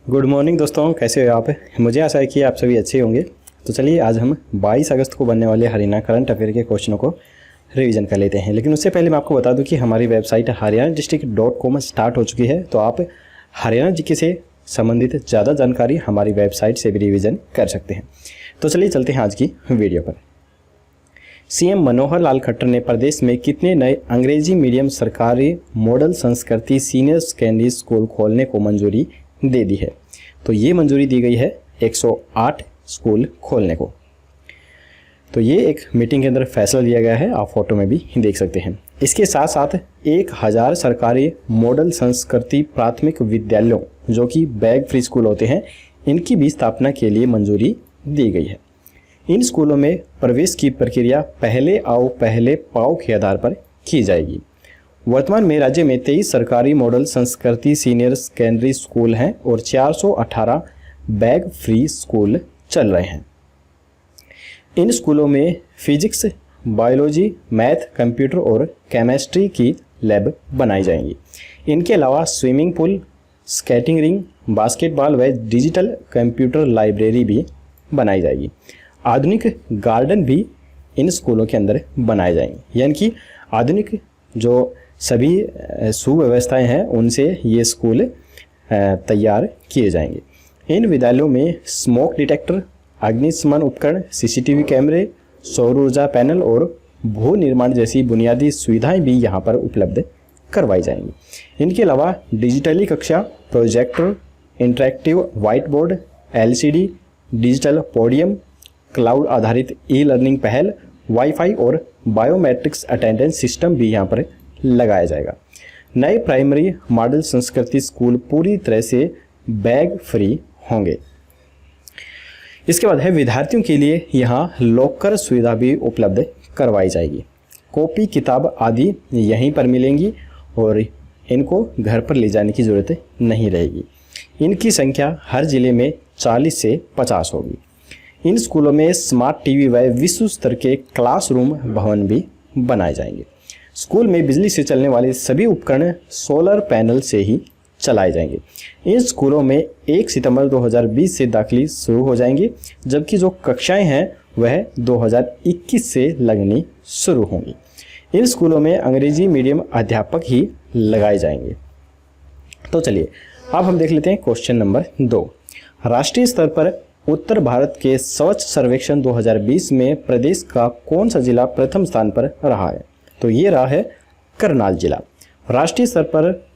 Good morning दोस्तों, कैसे हो आप? मुझे आशा है कि आप सभी अच्छे होंगे। तो चलिए आज हम 22 अगस्त को बनने वाले हरियाणा करंट अफेयर के क्वेश्चनों को रिवीजन कर लेते हैं। लेकिन उससे पहले मैं आपको बता दूं कि हमारी वेबसाइट haryana.com स्टार्ट हो चुकी है। तो आप हरियाणा जीके से संबंधित ज़्यादा जानकारी हमारी वेबसाइट से भी रिवीजन कर सकते हैं। तो चलिए चलते हैं आज की वीडियो पर। सीएम मनोहर लाल खट्टर ने प्रदेश में कितने नए अंग्रेजी मीडियम सरकारी मॉडल संस्कृति सीनियर सेकेंडरी स्कूल खोलने को मंजूरी दे दी है? तो ये मंजूरी दी गई है 108 स्कूल खोलने को। तो ये एक मीटिंग के अंदर फैसला लिया गया है, आप फोटो में भी देख सकते हैं। इसके साथ साथ 1000 सरकारी मॉडल संस्कृति प्राथमिक विद्यालयों जो कि बैग फ्री स्कूल होते हैं, इनकी भी स्थापना के लिए मंजूरी दी गई है। इन स्कूलों में प्रवेश की प्रक्रिया पहले आओ पहले पाओ के आधार पर की जाएगी। वर्तमान में राज्य में 23 सरकारी मॉडल संस्कृति सीनियर सेकेंडरी स्कूल हैं और 418 बैग फ्री स्कूल चल रहे हैं। इन स्कूलों में फिजिक्स, बायोलॉजी, मैथ, कंप्यूटर और केमिस्ट्री की लैब बनाई जाएंगी। इनके अलावा swimming pool, skating ring, basketball व डिजिटल कंप्यूटर लाइब्रेरी भी बनाई जाएगी। आधुनिक गार्डन भी इन स्कूलों के अंदर बनाए जाएंगे, यानी कि आधुनिक जो सभी सुव्यवस्थाएं हैं उनसे ये स्कूल तैयार किए जाएंगे। इन विद्यालयों में स्मोक डिटेक्टर, अग्निशमन उपकरण, सीसीटीवी कैमरे, सौर ऊर्जा पैनल और भू निर्माण जैसी बुनियादी सुविधाएं भी यहाँ पर उपलब्ध करवाई जाएंगी। इनके अलावा डिजिटली कक्षा, projector, interactive white board, LCD, digital podium, cloud आधारित ई-लर्निंग पहल, वाईफाई और बायोमेट्रिक्स अटेंडेंस सिस्टम भी यहाँ पर लगाया जाएगा। नए प्राइमरी मॉडल संस्कृति स्कूल पूरी तरह से बैग फ्री होंगे। इसके बाद है विद्यार्थियों के लिए यहाँ लॉकर सुविधा भी उपलब्ध करवाई जाएगी। कॉपी किताब आदि यहीं पर मिलेंगी और इनको घर पर ले जाने की ज़रूरत नहीं रहेगी। इनकी संख्या हर जिले में 40 से 50 होगी। इन स्कूलों में स्मार्ट टीवी व विश्व स्तर के क्लासरूम भवन भी बनाए जाएंगे। स्कूल में बिजली से चलने वाले सभी उपकरण सोलर पैनल से ही चलाए जाएंगे। इन स्कूलों में 1 सितंबर 2020 से दाखिले शुरू हो जाएंगे, जबकि जो कक्षाएं हैं वह 2021 से लगनी शुरू होंगी। इन स्कूलों में अंग्रेजी मीडियम अध्यापक ही लगाए जाएंगे। तो चलिए अब हम देख लेते हैं क्वेश्चन नंबर 2। राष्ट्रीय स्तर पर उत्तर भारत के स्वच्छ सर्वेक्षण 2020 में प्रदेश का कौन सा जिला प्रथम स्थान पर रहा है? तो ये रहा है करनाल जिला। राष्ट्रीय स्तर पर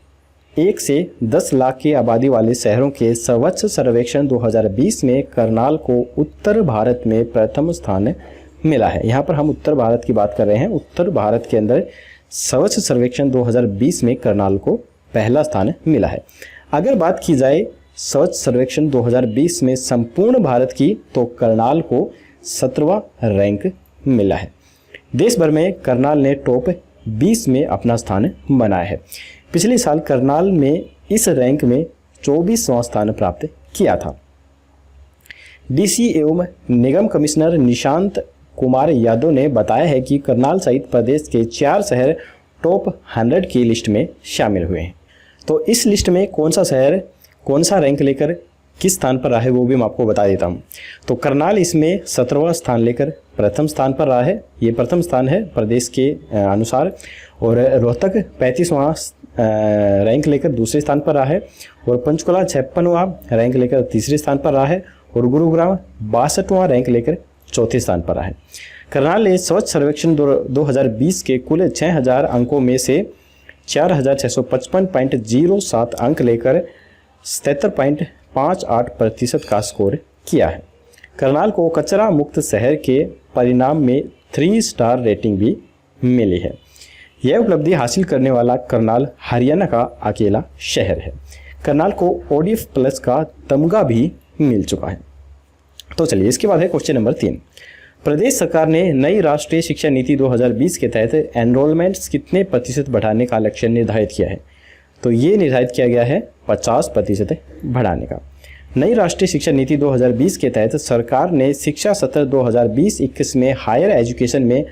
1 से 10 लाख की आबादी वाले शहरों के स्वच्छ सर्वेक्षण 2020 में करनाल को उत्तर भारत में प्रथम स्थान मिला है। यहाँ पर हम उत्तर भारत की बात कर रहे हैं। उत्तर भारत के अंदर स्वच्छ सर्वेक्षण 2020 में करनाल को पहला स्थान मिला है। अगर बात की जाए स्वच्छ सर्वेक्षण 2020 में संपूर्ण भारत की, तो करनाल को 17वां रैंक मिला है। देश भर में करनाल ने टॉप 20 में अपना स्थान बनाया है। पिछले साल करनाल में इस रैंक में 24वां स्थान प्राप्त किया था। डीसी एवं निगम कमिश्नर निशांत कुमार यादव ने बताया है कि करनाल सहित प्रदेश के 4 शहर टॉप 100 की लिस्ट में शामिल हुए हैं। तो इस लिस्ट में कौन सा शहर कौन सा रैंक लेकर किस स्थान पर रहा है वो भी मैं आपको बता देता हूँ। तो करनाल इसमें 17वां स्थान लेकर प्रथम स्थान पर रहा है। ये प्रथम स्थान है प्रदेश के अनुसार। और रोहतक 35वां रैंक लेकर दूसरे स्थान पर रहा है। और पंचकुला 56वां रैंक लेकर तीसरे स्थान पर रहा है। और गुरुग्राम 62वां रैंक लेकर चौथे स्थान पर रहा है। करनाल ने स्वच्छ सर्वेक्षण 2020 के कुल 6000 अंकों में से 4655.07 अंक लेकर 77.58% का स्कोर किया है। करनाल को कचरा मुक्त शहर के परिणाम में 3 स्टार रेटिंग भी मिली है। यह उपलब्धि हासिल करने वाला करनाल हरियाणा का अकेला शहर है। करनाल को ODF प्लस का तमगा भी मिल चुका है। तो चलिए इसके बाद है क्वेश्चन नंबर 3। प्रदेश सरकार ने नई राष्ट्रीय शिक्षा नीति 2020 के तहत एनरोलमेंट्स कितने प्रतिशत बढ़ाने का लक्ष्य निर्धारित किया है? तो ये निर्धारित किया गया है 50% बढ़ाने का। नई राष्ट्रीय शिक्षा नीति 2020 के तहत सरकार ने शिक्षा सत्र 2020-21 में हायर एजुकेशन में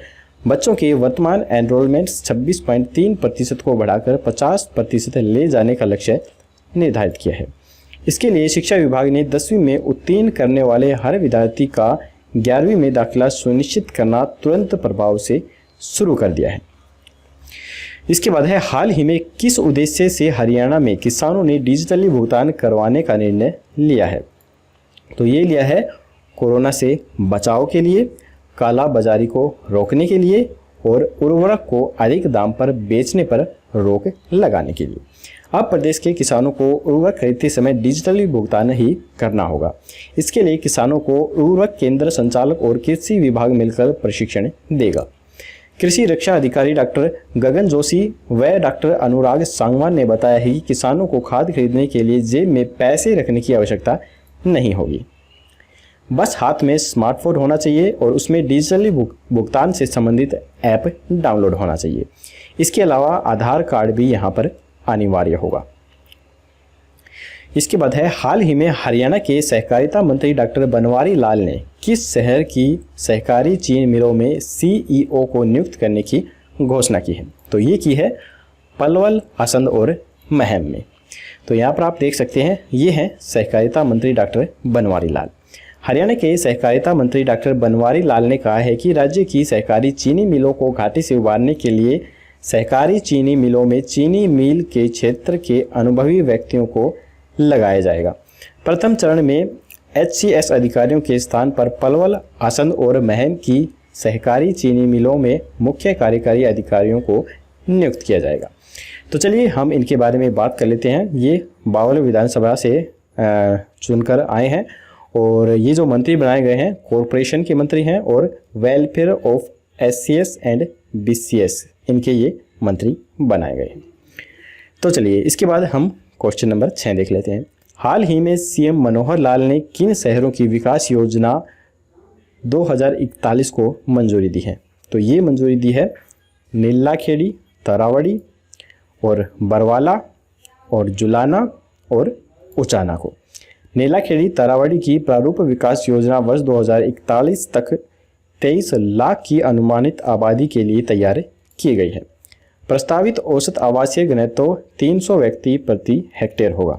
बच्चों के वर्तमान एनरोलमेंट 26.3% को बढ़ाकर 50% ले जाने का लक्ष्य निर्धारित किया है। इसके लिए शिक्षा विभाग ने 10वीं में उत्तीर्ण करने वाले हर विद्यार्थी का 11वीं में दाखिला सुनिश्चित करना तुरंत प्रभाव से शुरू कर दिया है। इसके बाद है, हाल ही में किस उद्देश्य से हरियाणा में किसानों ने डिजिटली भुगतान करवाने का निर्णय लिया है? तो ये लिया है कोरोना से बचाव के लिए, काला बाजारी को रोकने के लिए और उर्वरक को अधिक दाम पर बेचने पर रोक लगाने के लिए। अब प्रदेश के किसानों को उर्वरक खरीदते समय डिजिटली भुगतान ही करना होगा। इसके लिए किसानों को उर्वरक केंद्र संचालक और कृषि विभाग मिलकर प्रशिक्षण देगा। कृषि रक्षा अधिकारी डॉक्टर गगन जोशी व डॉक्टर अनुराग सांगवान ने बताया है कि किसानों को खाद खरीदने के लिए जेब में पैसे रखने की आवश्यकता नहीं होगी, बस हाथ में स्मार्टफोन होना चाहिए और उसमें डिजिटली भुगतान से संबंधित ऐप डाउनलोड होना चाहिए। इसके अलावा आधार कार्ड भी यहाँ पर अनिवार्य होगा। इसके बाद है, हाल ही में हरियाणा के सहकारिता मंत्री डॉक्टर बनवारी लाल ने किस शहर की सहकारी चीनी मिलों में सीईओ को नियुक्त करने की घोषणा की है? तो ये की है पलवल, असंध और महम में। तो यहाँ पर आप देख सकते हैं, ये हैं सहकारिता मंत्री डॉक्टर बनवारी लाल। हरियाणा के सहकारिता मंत्री डॉक्टर बनवारी लाल ने कहा है कि राज्य की सहकारी चीनी मिलों को घाटे से उबारने के लिए सहकारी चीनी मिलों में चीनी मिल के क्षेत्र के अनुभवी व्यक्तियों को लगाया जाएगा। प्रथम चरण में HCS अधिकारियों के स्थान पर पलवल, आसंद और महम की सहकारी चीनी मिलों में मुख्य कार्यकारी अधिकारियों को नियुक्त किया जाएगा। तो चलिए हम इनके बारे में बात कर लेते हैं। ये बावल विधानसभा से चुनकर आए हैं और ये जो मंत्री बनाए गए हैं कॉरपोरेशन के मंत्री हैं और welfare of SCS and BCS इनके ये मंत्री बनाए गए हैं। तो चलिए इसके बाद हम क्वेश्चन नंबर 6 देख लेते हैं। हाल ही में CM मनोहर लाल ने किन शहरों की विकास योजना 2041 को मंजूरी दी है? तो ये मंजूरी दी है नीलाखेड़ी, तरावड़ी और बरवाला और जुलाना और उचाना को। नीलाखेड़ी तरावड़ी की प्रारूप विकास योजना वर्ष 2041 तक 23 लाख की अनुमानित आबादी के लिए तैयार की गई है। प्रस्तावित औसत आवासीय घनत्व 300 व्यक्ति प्रति हेक्टेयर होगा।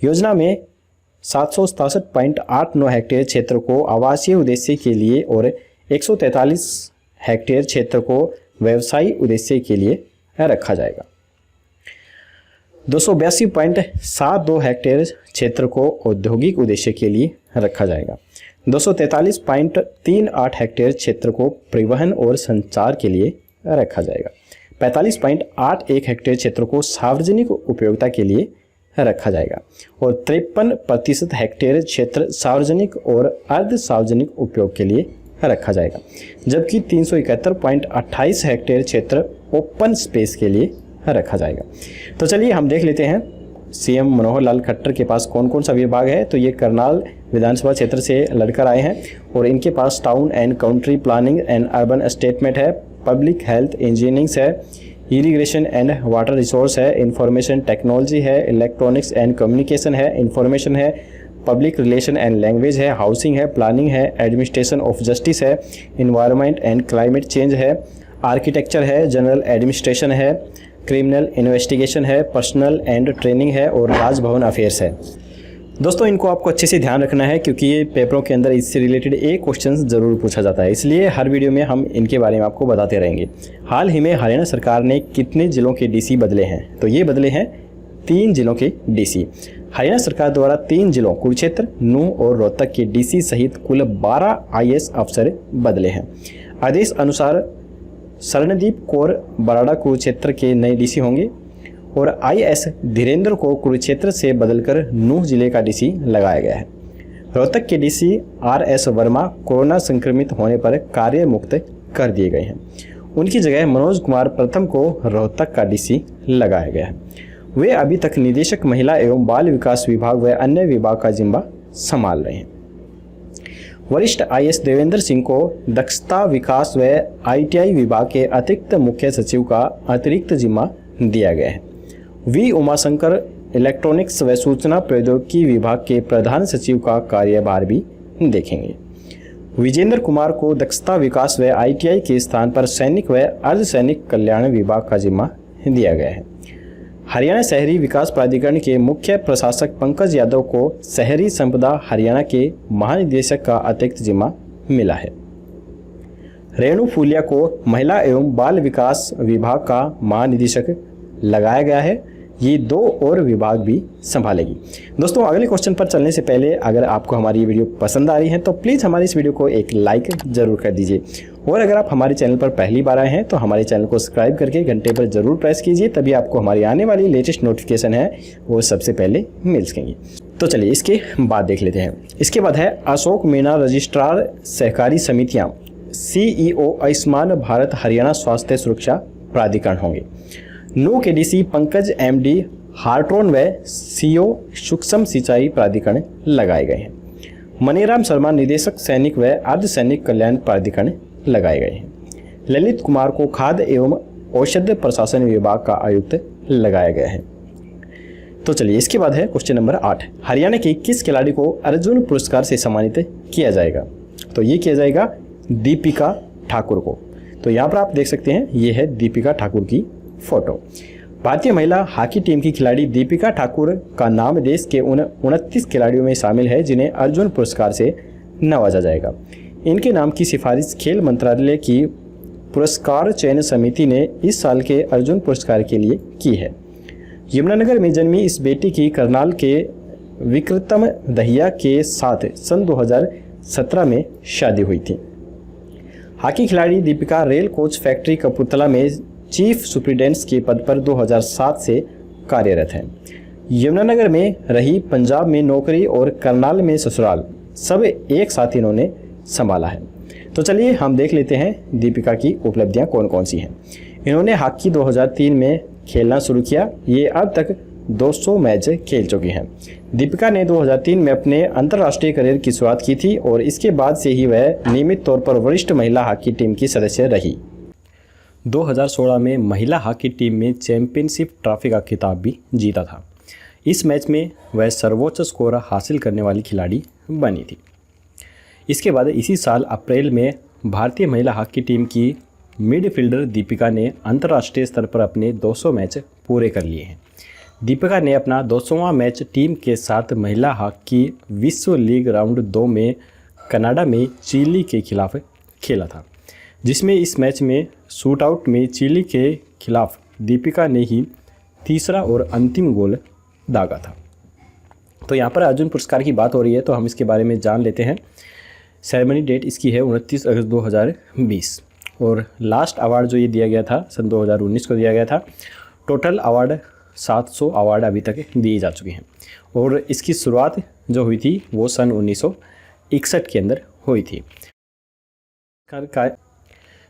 योजना में 767.89 हेक्टेयर क्षेत्र को आवासीय उद्देश्य के लिए और 143 हेक्टेयर क्षेत्र को व्यवसायी उद्देश्य के लिए रखा जाएगा। 282.72 हेक्टेयर क्षेत्र को औद्योगिक उद्देश्य के लिए रखा जाएगा। 243.38 हेक्टेयर क्षेत्र को परिवहन और संचार के लिए रखा जाएगा। 45.81 हेक्टेयर क्षेत्र को सार्वजनिक उपयोगिता के लिए रखा जाएगा और 53% हेक्टेयर क्षेत्र सार्वजनिक और अर्ध सार्वजनिक उपयोग के लिए रखा जाएगा, जबकि 371.28 हेक्टेयर क्षेत्र ओपन स्पेस के लिए रखा जाएगा। तो चलिए हम देख लेते हैं CM मनोहर लाल खट्टर के पास कौन कौन सा विभाग है। तो ये करनाल विधानसभा क्षेत्र से लड़कर आए हैं और इनके पास town and country planning and urban statement है, पब्लिक हेल्थ इंजीनियरिंग है, इरिगेशन एंड वाटर रिसोर्स है, इंफॉर्मेशन टेक्नोलॉजी है, इलेक्ट्रॉनिक्स एंड कम्युनिकेशन है, इंफॉर्मेशन है, पब्लिक रिलेशन एंड लैंग्वेज है, हाउसिंग है, प्लानिंग है, एडमिनिस्ट्रेशन ऑफ जस्टिस है, इन्वायरमेंट एंड क्लाइमेट चेंज है, आर्किटेक्चर है, जनरल एडमिनिस्ट्रेशन है, क्रिमिनल इन्वेस्टिगेशन है, पर्सनल एंड ट्रेनिंग है और राजभवन अफेयर्स है। दोस्तों इनको आपको अच्छे से ध्यान रखना है क्योंकि ये पेपरों के अंदर इससे रिलेटेड एक क्वेश्चन ज़रूर पूछा जाता है, इसलिए हर वीडियो में हम इनके बारे में आपको बताते रहेंगे। हाल ही में हरियाणा सरकार ने कितने जिलों के DC बदले हैं? तो ये बदले हैं 3 जिलों के DC। हरियाणा सरकार द्वारा 3 जिलों कुरुक्षेत्र, नूंह और रोहतक के DC सहित कुल 12 IAS अफसर बदले हैं। आदेश अनुसार शरणदीप कौर बराड़ा कुरुक्षेत्र के नए DC होंगे और IS धीरेन्द्र को कुरुक्षेत्र से बदलकर नूंह जिले का DC लगाया गया है। रोहतक के DC RS वर्मा कोरोना संक्रमित होने पर कार्य मुक्त कर दिए गए हैं। उनकी जगह मनोज कुमार प्रथम को रोहतक का DC लगाया गया है। वे अभी तक निदेशक महिला एवं बाल विकास विभाग व अन्य विभाग का जिम्मा संभाल रहे हैं। वरिष्ठ IAS देवेंद्र सिंह को दक्षता विकास व ITI विभाग के अतिरिक्त मुख्य सचिव का अतिरिक्त जिम्मा दिया गया है। V उमाशंकर इलेक्ट्रॉनिक्स व सूचना प्रौद्योगिकी विभाग के प्रधान सचिव का कार्यभार भी देखेंगे। विजेंद्र कुमार को दक्षता विकास व ITI के स्थान पर सैनिक व अर्धसैनिक कल्याण विभाग का जिम्मा दिया गया है। हरियाणा शहरी विकास प्राधिकरण के मुख्य प्रशासक पंकज यादव को शहरी संपदा हरियाणा के महानिदेशक का अतिरिक्त जिम्मा मिला है। रेणु फूलिया को महिला एवं बाल विकास विभाग का महानिदेशक लगाया गया है। ये 2 और विभाग भी संभालेगी। दोस्तों, अगले क्वेश्चन पर चलने से पहले अगर आपको हमारी ये वीडियो पसंद आ रही है तो प्लीज़ हमारी इस वीडियो को एक लाइक ज़रूर कर दीजिए, और अगर आप हमारे चैनल पर पहली बार आए हैं तो हमारे चैनल को सब्सक्राइब करके घंटे पर ज़रूर प्रेस कीजिए, तभी आपको हमारी आने वाली लेटेस्ट नोटिफिकेशन है वो सबसे पहले मिल सकेंगी। तो चलिए इसके बाद देख लेते हैं। इसके बाद है अशोक मीणा रजिस्ट्रार सहकारी समितियाँ CEO आयुष्मान भारत हरियाणा स्वास्थ्य सुरक्षा प्राधिकरण होंगे। नो के DC पंकज MD हार्ट्रोन व CO सूक्ष्म सिंचाई प्राधिकरण लगाए गए हैं। मनीराम शर्मा निदेशक सैनिक व अर्धसैनिक कल्याण प्राधिकरण लगाए गए हैं। ललित कुमार को खाद्य एवं औषध प्रशासन विभाग का आयुक्त लगाया गया है। तो चलिए इसके बाद है क्वेश्चन नंबर 8। हरियाणा के किस खिलाड़ी को अर्जुन पुरस्कार से सम्मानित किया जाएगा? तो ये किया जाएगा दीपिका ठाकुर को। तो यहाँ पर आप देख सकते हैं, ये है दीपिका ठाकुर की फोटो। भारतीय महिला हॉकी टीम की खिलाड़ी दीपिका ठाकुर का नाम देश के 29 खिलाड़ियों में शामिल है जिन्हें अर्जुन पुरस्कार से नवाजा जाएगा। इनके नाम की सिफारिश खेल मंत्रालय की पुरस्कार चयन समिति ने इस साल के अर्जुन पुरस्कार के लिए की है। यमुनानगर में जन्मी इस बेटी की करनाल के विक्रतम दहिया के साथ सन 2017 में शादी हुई थी। हॉकी खिलाड़ी Deepika rail coach factory Kapurthala में चीफ सुप्रिटेंडेंट के पद पर 2007 से कार्यरत हैं। यमुनानगर में रही, पंजाब में नौकरी और करनाल में ससुराल, सब एक साथ इन्होंने संभाला है। तो चलिए हम देख लेते हैं दीपिका की उपलब्धियां कौन कौन सी हैं। इन्होंने हॉकी 2003 में खेलना शुरू किया। ये अब तक 200 मैच खेल चुकी हैं। दीपिका ने 2003 में अपने अंतर्राष्ट्रीय करियर की शुरुआत की थी और इसके बाद से ही वह नियमित तौर पर वरिष्ठ महिला हॉकी टीम की सदस्य रही। 2016 में महिला हॉकी टीम में चैंपियनशिप ट्रॉफी का खिताब भी जीता था। इस मैच में वह सर्वोच्च स्कोर हासिल करने वाली खिलाड़ी बनी थी। इसके बाद इसी साल अप्रैल में भारतीय महिला हॉकी टीम की मिडफील्डर दीपिका ने अंतर्राष्ट्रीय स्तर पर अपने 200 मैच पूरे कर लिए हैं। दीपिका ने अपना 200वां मैच टीम के साथ महिला हॉकी विश्व लीग राउंड 2 में कनाडा में चिली के खिलाफ खेला था, जिसमें इस मैच में शूटआउट में चिली के खिलाफ दीपिका ने ही तीसरा और अंतिम गोल दागा था। तो यहाँ पर अर्जुन पुरस्कार की बात हो रही है तो हम इसके बारे में जान लेते हैं। सेरेमनी डेट इसकी है 29 अगस्त 2020 और लास्ट अवार्ड जो ये दिया गया था सन 2019 को दिया गया था। टोटल अवार्ड 700 अवार्ड अभी तक दिए जा चुके हैं और इसकी शुरुआत जो हुई थी वो सन 1961 के अंदर हुई थी।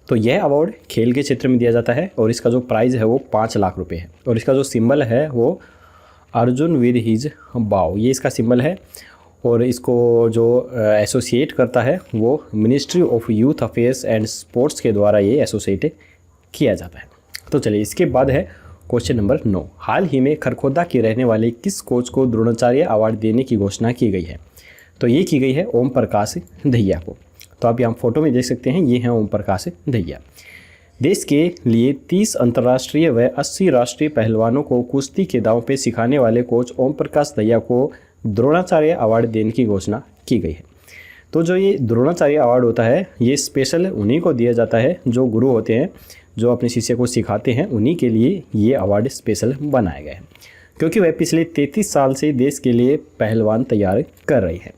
तो यह अवार्ड खेल के क्षेत्र में दिया जाता है और इसका जो प्राइज़ है वो 5 लाख रुपए है और इसका जो सिंबल है वो अर्जुन विद हिज बाव, ये इसका सिंबल है और इसको जो एसोसिएट करता है वो ministry of youth affairs and sports के द्वारा ये एसोसिएट किया जाता है। तो चलिए इसके बाद है क्वेश्चन नंबर 9। हाल ही में खरखोदा के रहने वाले किस कोच को द्रोणाचार्य अवार्ड देने की घोषणा की गई है? तो ये की गई है ओम प्रकाश दहिया को। तो आप यहाँ फोटो में देख सकते हैं, ये हैं ओम प्रकाश दहिया। देश के लिए 30 अंतर्राष्ट्रीय व 80 राष्ट्रीय पहलवानों को कुश्ती के दांव पे सिखाने वाले कोच ओम प्रकाश दहिया को द्रोणाचार्य अवार्ड देने की घोषणा की गई है। तो जो ये द्रोणाचार्य अवार्ड होता है ये स्पेशल उन्हीं को दिया जाता है जो गुरु होते हैं, जो अपने शिष्य को सिखाते हैं, उन्हीं के लिए ये अवार्ड स्पेशल बनाया गया है क्योंकि वह पिछले 33 साल से देश के लिए पहलवान तैयार कर रही हैं।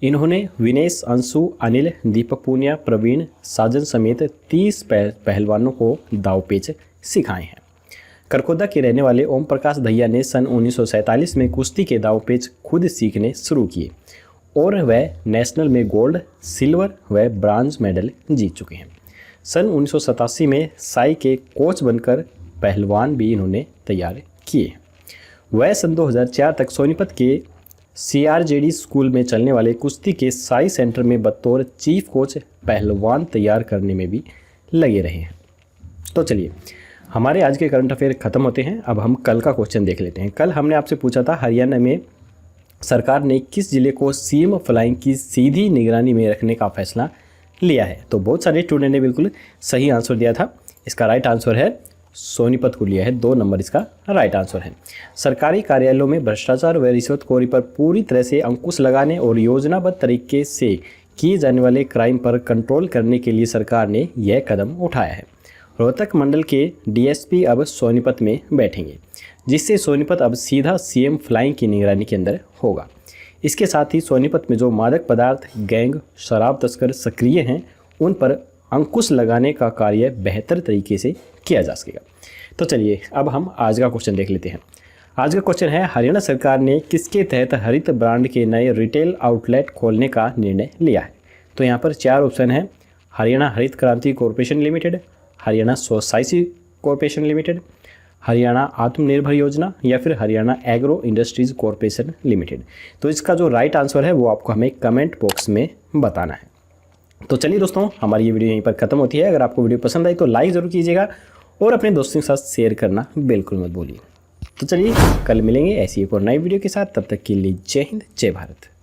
इन्होंने विनेश, अंशु, अनिल, दीपक पूनिया, प्रवीण, साजन समेत 30 पहलवानों को दावपेच सिखाए हैं। करकोदा के रहने वाले ओम प्रकाश दहिया ने सन 1947 में कुश्ती के दावपेच खुद सीखने शुरू किए और वह नेशनल में गोल्ड, सिल्वर व ब्रांज मेडल जीत चुके हैं। सन 1987 में साई के कोच बनकर पहलवान भी इन्होंने तैयार किए। वह सन 2004 तक सोनीपत के CRJD स्कूल में चलने वाले कुश्ती के साई सेंटर में बतौर चीफ कोच पहलवान तैयार करने में भी लगे रहे हैं। तो चलिए हमारे आज के करंट अफेयर ख़त्म होते हैं। अब हम कल का क्वेश्चन देख लेते हैं। कल हमने आपसे पूछा था हरियाणा में सरकार ने किस जिले को सीम फ्लाइंग की सीधी निगरानी में रखने का फैसला लिया है। तो बहुत सारे स्टूडेंट ने बिल्कुल सही आंसर दिया था। इसका राइट आंसर है सोनीपत को लिया है। 2 नंबर इसका राइट आंसर है। सरकारी कार्यालयों में भ्रष्टाचार व रिश्वतखोरी पर पूरी तरह से अंकुश लगाने और योजनाबद्ध तरीके से किए जाने वाले क्राइम पर कंट्रोल करने के लिए सरकार ने यह कदम उठाया है। रोहतक मंडल के डीएसपी अब सोनीपत में बैठेंगे, जिससे सोनीपत अब सीधा सीएम फ्लाइंग की निगरानी के अंदर होगा। इसके साथ ही सोनीपत में जो मादक पदार्थ गैंग, शराब तस्कर सक्रिय हैं, उन पर अंकुश लगाने का कार्य बेहतर तरीके से किया जा सकेगा। तो चलिए अब हम आज का क्वेश्चन देख लेते हैं। आज का क्वेश्चन है, हरियाणा सरकार ने किसके तहत हरित ब्रांड के नए रिटेल आउटलेट खोलने का निर्णय लिया है? तो यहाँ पर 4 ऑप्शन है। हरियाणा हरित क्रांति corporation limited, Haryana society corporation limited, Haryana आत्मनिर्भर योजना या फिर Haryana agro industries corporation limited. तो इसका जो राइट आंसर है वो आपको हमें कमेंट बॉक्स में बताना है। तो चलिए दोस्तों, हमारी ये वीडियो यहीं पर खत्म होती है। अगर आपको वीडियो पसंद आई तो लाइक ज़रूर कीजिएगा और अपने दोस्तों के साथ शेयर करना बिल्कुल मत भूलिए। तो चलिए कल मिलेंगे ऐसी एक और नई वीडियो के साथ। तब तक के लिए जय हिंद, जय भारत।